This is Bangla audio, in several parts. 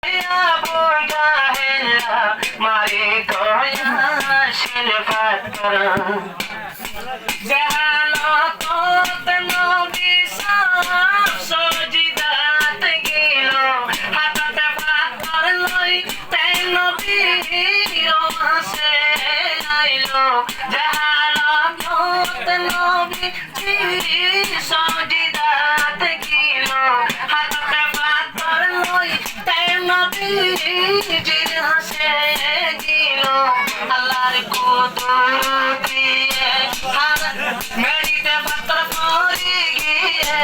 Abu Jahil mari toya shilfat jahalatu teno bisa sojidat gilo hatate patar loi teno biro se ailo jahalatu teno bisa sojidat gilo hatate patar loi teno biro se gilo Allah ko diye মেডিতে পাত্র পড়ি গিয়ে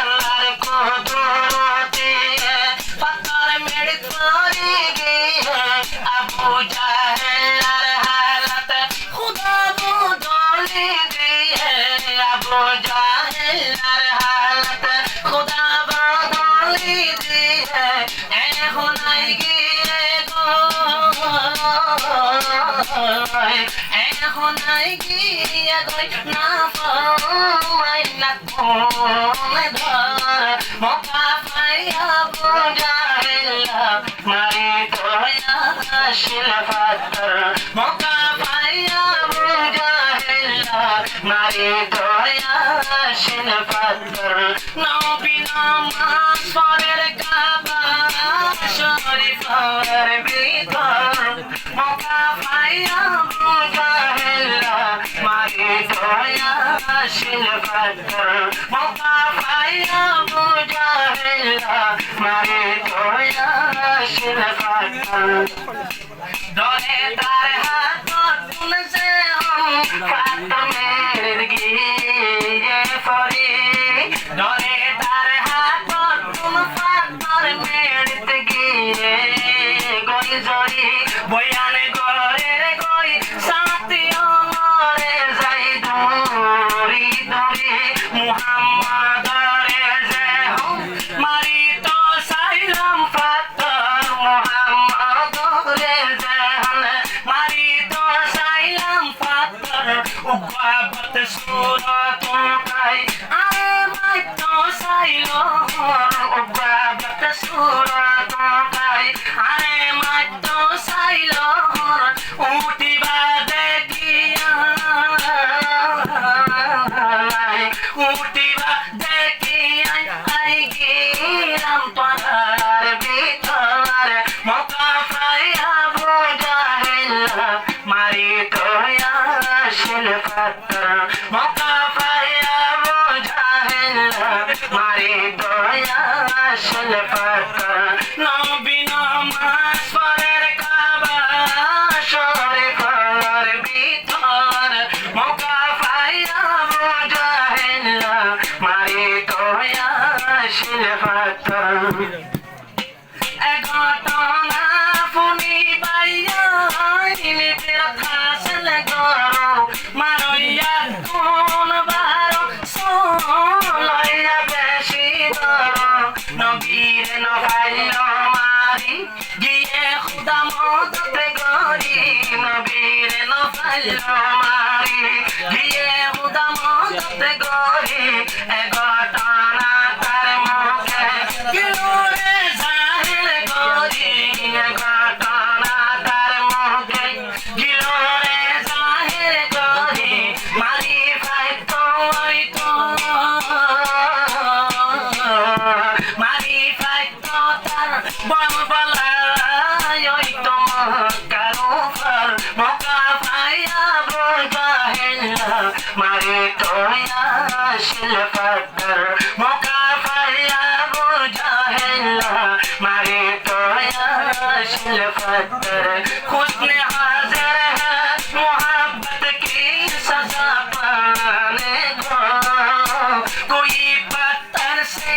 আল্লাহর কুদরতে পাত্র মেডি পড়ি গিয়ে আবু জাহেলের হালত খুদা বদলে দিয়ে আবু জাহেলের হালত খুদা বদলে দিয়ে এখন আই গিয়ে গো এখন আই গিয়ে গই না পাই না কোনে ধর মকা পাইয়া বুঝাইলা মারি তোয়া শিলফাতর মকা পাইয়া বুঝাইলা মারি তোয়া শিলফাতর নবী নামাজ পড়ের কাবা শরীফের ভিতর মকা পাইয়া বুঝাইলা মারি তোয়া শিলফাতর মকা পাইয়া বুঝাইলা মারি তোয়া শিলফাতর দরে তার হাত তুলছে হাত মেরে গিয়ে পড়ে দরে তার হাত তুল পাথর মেরতে গিয়ে গই জড়ি বয়ানে গরের গই সাথী মরে যাই দৌড়ি দৌড়ি মুহাম্মাদরে যে মারি তো সাইলাম পাথর মুহাম্মাদরে যে মারি তো সাইলাম পাথর উপাবত সুরত কাই আরে মাই তো সাইলো উপাবত সুরত কাই আরে মাই তো সাইলো উঠিবা দেখিয়া উঠিবা দেখিয়া আই গেলাম পাহাড় ভিতর মকা পাইয়া বুঝাইলা মারি তোয়া শিলফাতর মকা পাইয়া বুঝাইলা মারি তোয়া শিলফাতর নবী নামাজ পড়ের কাবা শরীফের ভিতর মকা পাইয়া বুঝাইলা মারি তোয়া শিলফাতর ঘটনা ফুনি বাইয়া ইলিপের খাসল গরো মারইয়া কোন বারো সোলইয়া বেশি ধরো নবীর নভাইল মারি গিয়ে খুদা মদতে গরি নবীর নভাইল মারি গিয়ে খুদা মদতে গরি এ ঘটনা তার মুখে কিলোরে জাহির গরি এ ঘটনা তার মুখে কিলোরে জাহির গরি মারি ফাইতো হইতো মারি ফাইতো তার বলবলাই হইতো মক্কারো ফল মক্কা পাইয়া বুঝাইলা মারি তোয়া শিলফাতর মক্কা পাইয়া বুঝাইলা মারি তোয়া শিলফাতর हुस्न हाजिर है मोहब्बत की सजा पाने को कोई पत्थर से